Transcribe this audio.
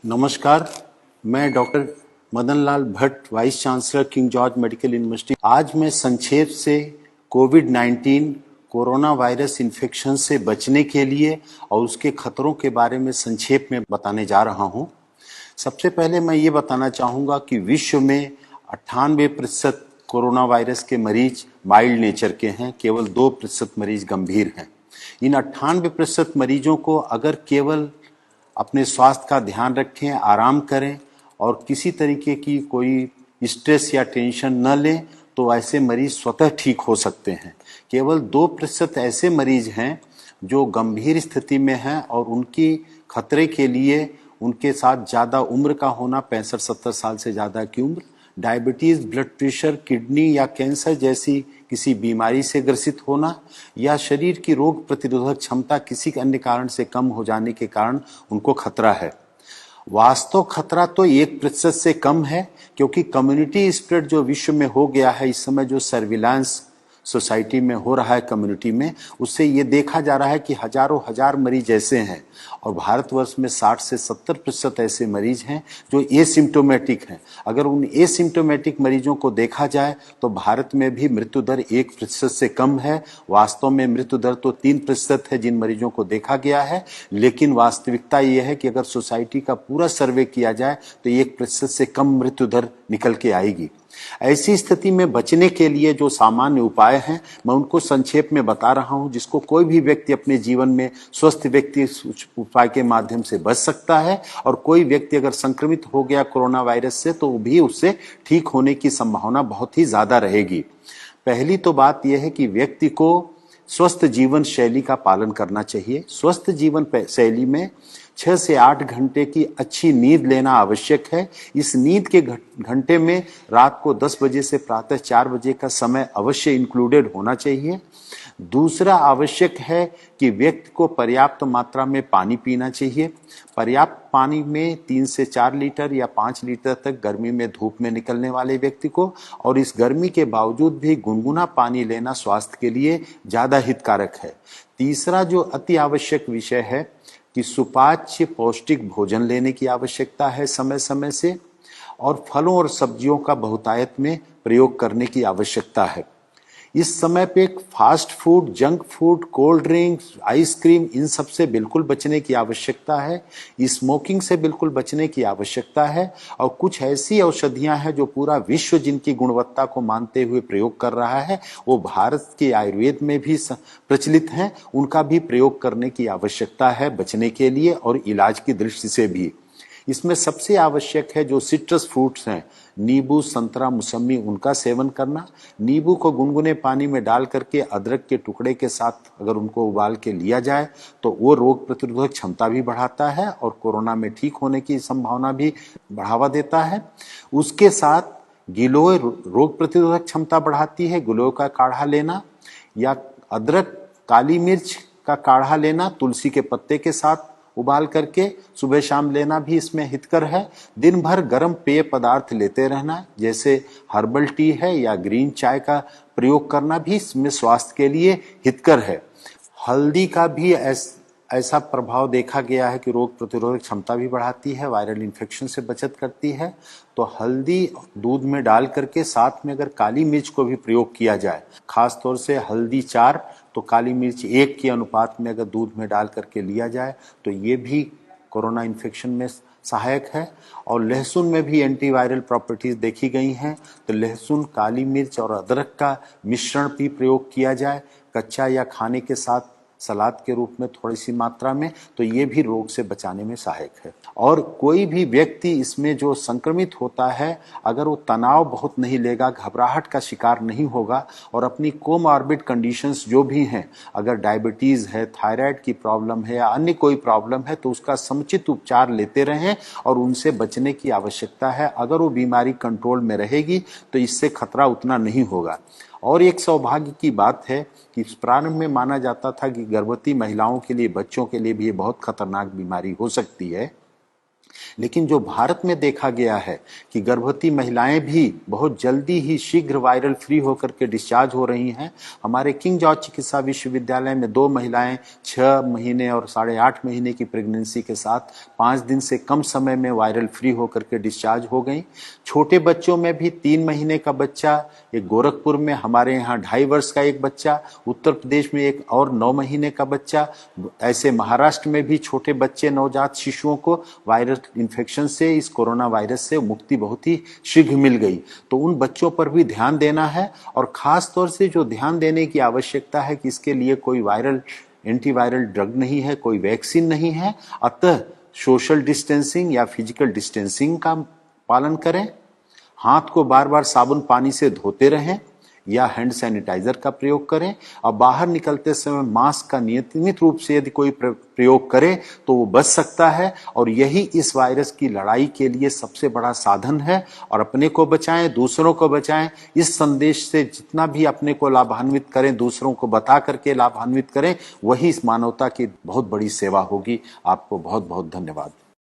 नमस्कार। मैं doctor Madan Lal Bhatt, vice chancellor King George medical university. आज मैं संक्षेप से कोविड-19 कोरोना वायरस इन्फेक्शन से बचने के लिए और उसके खतरों के बारे में संक्षेप में बताने जा रहा हूं। सबसे पहले मैं ये बताना चाहूँगा कि विश्व में 98% कोरोना वायरस के मरीज माइल्ड नेचर के हैं, केवल 2% मरीज गंभीर हैं। इन 98% मरीजों को अगर केवल अपने स्वास्थ्य का ध्यान रखें, आराम करें और किसी तरीके की कोई स्ट्रेस या टेंशन न लें तो ऐसे मरीज स्वतः ठीक हो सकते हैं। केवल 2% ऐसे मरीज हैं जो गंभीर स्थिति में हैं और उनकी खतरे के लिए उनके साथ ज़्यादा उम्र का होना, 65-70 साल से ज़्यादा की उम्र, डायबिटीज़, ब्लड प्रेशर, किडनी या कैंसर जैसी किसी बीमारी से ग्रसित होना या शरीर की रोग प्रतिरोधक क्षमता किसी अन्य कारण से कम हो जाने के कारण उनको खतरा है। वास्तव खतरा तो 1% से कम है, क्योंकि कम्युनिटी स्प्रेड जो विश्व में हो गया है इस समय, जो सर्विलांस सोसाइटी में हो रहा है कम्युनिटी में, उससे ये देखा जा रहा है कि हजारों हजार मरीज ऐसे हैं और भारतवर्ष में 60 से 70% ऐसे मरीज हैं जो एसिम्टोमेटिक हैं। अगर उन एसिम्टोमेटिक मरीजों को देखा जाए तो भारत में भी मृत्यु दर 1% से कम है। वास्तव में मृत्यु दर तो 3% है जिन मरीजों को देखा गया है, लेकिन वास्तविकता ये है कि अगर सोसाइटी का पूरा सर्वे किया जाए तो 1% से कम मृत्यु दर निकल के आएगी। ऐसी स्थिति में बचने के लिए जो सामान्य उपाय हैं मैं उनको संक्षेप में बता रहा हूं, जिसको कोई भी व्यक्ति अपने जीवन में स्वस्थ व्यक्ति उपाय के माध्यम से बच सकता है। और कोई व्यक्ति अगर संक्रमित हो गया कोरोना वायरस से तो भी उससे ठीक होने की संभावना बहुत ही ज्यादा रहेगी। पहली तो बात यह है कि व्यक्ति को स्वस्थ जीवन शैली का पालन करना चाहिए। स्वस्थ जीवन शैली में 6 से 8 घंटे की अच्छी नींद लेना आवश्यक है। इस नींद के घंटे में रात को 10 बजे से प्रातः 4 बजे का समय अवश्य इंक्लूडेड होना चाहिए। दूसरा आवश्यक है कि व्यक्ति को पर्याप्त मात्रा में पानी पीना चाहिए। पर्याप्त पानी में 3 से 4 लीटर या 5 लीटर तक गर्मी में धूप में निकलने वाले व्यक्ति को, और इस गर्मी के बावजूद भी गुनगुना पानी लेना स्वास्थ्य के लिए ज्यादा हितकारक है। तीसरा जो अति आवश्यक विषय है कि सुपाच्य पौष्टिक भोजन लेने की आवश्यकता है समय समय से, और फलों और सब्जियों का बहुतायत में प्रयोग करने की आवश्यकता है। इस समय पे fast food, junk food, cold drinks, ice cream, इन सब से बिल्कुल बचने की आवश्यकता है। स्मोकिंग से बिल्कुल बचने की आवश्यकता है। और कुछ ऐसी औषधियां हैं जो पूरा विश्व जिनकी गुणवत्ता को मानते हुए प्रयोग कर रहा है, वो भारत के आयुर्वेद में भी प्रचलित हैं, उनका भी प्रयोग करने की आवश्यकता है बचने के लिए और इलाज की दृष्टि से भी। इसमें सबसे आवश्यक है जो सिट्रस फ्रूट्स हैं, नींबू, संतरा, मौसमी, उनका सेवन करना। नींबू को गुनगुने पानी में डाल करके अदरक के टुकड़े के साथ अगर उनको उबाल के लिया जाए तो वो रोग प्रतिरोधक क्षमता भी बढ़ाता है और कोरोना में ठीक होने की संभावना भी बढ़ावा देता है। उसके साथ गिलोय रोग प्रतिरोधक क्षमता बढ़ाती है। गिलोय का काढ़ा लेना या अदरक, काली मिर्च का काढ़ा लेना तुलसी के पत्ते के साथ उबाल करके सुबह शाम लेना भी इसमें हितकर है। दिन भर गर्म पेय पदार्थ लेते रहना, जैसे हर्बल टी है या ग्रीन चाय का प्रयोग करना भी इसमें स्वास्थ्य के लिए हितकर है। हल्दी का भी ऐसा प्रभाव देखा गया है कि रोग प्रतिरोधक क्षमता भी बढ़ाती है, वायरल इन्फेक्शन से बचत करती है। तो हल्दी दूध में डाल करके साथ में अगर काली मिर्च को भी प्रयोग किया जाए, खास तौर से हल्दी 4 तो काली मिर्च 1 के अनुपात में अगर दूध में डाल करके लिया जाए तो ये भी कोरोना इन्फेक्शन में सहायक है। और लहसुन में भी एंटीवायरल प्रॉपर्टीज देखी गई हैं, तो लहसुन, काली मिर्च और अदरक का मिश्रण भी प्रयोग किया जाए कच्चा या खाने के साथ सलाद के रूप में थोड़ी सी मात्रा में, तो ये भी रोग से बचाने में सहायक है। और कोई भी व्यक्ति इसमें जो संक्रमित होता है अगर वो तनाव बहुत नहीं लेगा, घबराहट का शिकार नहीं होगा और अपनी कोमॉर्बिड कंडीशंस जो भी हैं, अगर डायबिटीज है, थायराइड की प्रॉब्लम है या अन्य कोई प्रॉब्लम है, तो उसका समुचित उपचार लेते रहें और उनसे बचने की आवश्यकता है। अगर वो बीमारी कंट्रोल में रहेगी तो इससे खतरा उतना नहीं होगा। और एक सौभाग्य की बात है कि प्रारंभ में माना जाता था कि गर्भवती महिलाओं के लिए, बच्चों के लिए भी ये बहुत खतरनाक बीमारी हो सकती है, लेकिन जो भारत में देखा गया है कि गर्भवती महिलाएं भी बहुत जल्दी ही शीघ्र वायरल फ्री होकर के डिस्चार्ज हो रही हैं। हमारे किंग जॉर्ज चिकित्सा विश्वविद्यालय में 2 महिलाएं 6 महीने और 8.5 महीने की प्रेगनेंसी के साथ 5 दिन से कम समय में वायरल फ्री होकर के डिस्चार्ज हो गई। छोटे बच्चों में भी 3 महीने का बच्चा, एक गोरखपुर में, हमारे यहाँ 2.5 वर्ष का एक बच्चा, उत्तर प्रदेश में एक और 9 महीने का बच्चा, ऐसे महाराष्ट्र में भी छोटे बच्चे नवजात शिशुओं को वायरल इन्फेक्शन से, इस कोरोना वायरस से मुक्ति बहुत ही शीघ्र मिल गई। तो उन बच्चों पर भी ध्यान देना है और खास तौर से जो ध्यान देने की आवश्यकता है कि इसके लिए कोई वायरल एंटीवायरल ड्रग नहीं है, कोई वैक्सीन नहीं है, अतः सोशल डिस्टेंसिंग या फिजिकल डिस्टेंसिंग का पालन करें, हाथ को बार बार साबुन पानी से धोते रहें या हैंड सैनिटाइजर का प्रयोग करें और बाहर निकलते समय मास्क का नियमित रूप से यदि कोई प्रयोग करे तो वो बच सकता है। और यही इस वायरस की लड़ाई के लिए सबसे बड़ा साधन है। और अपने को बचाएं, दूसरों को बचाएं। इस संदेश से जितना भी अपने को लाभान्वित करें, दूसरों को बता करके लाभान्वित करें, वही इस मानवता की बहुत बड़ी सेवा होगी। आपको बहुत बहुत धन्यवाद।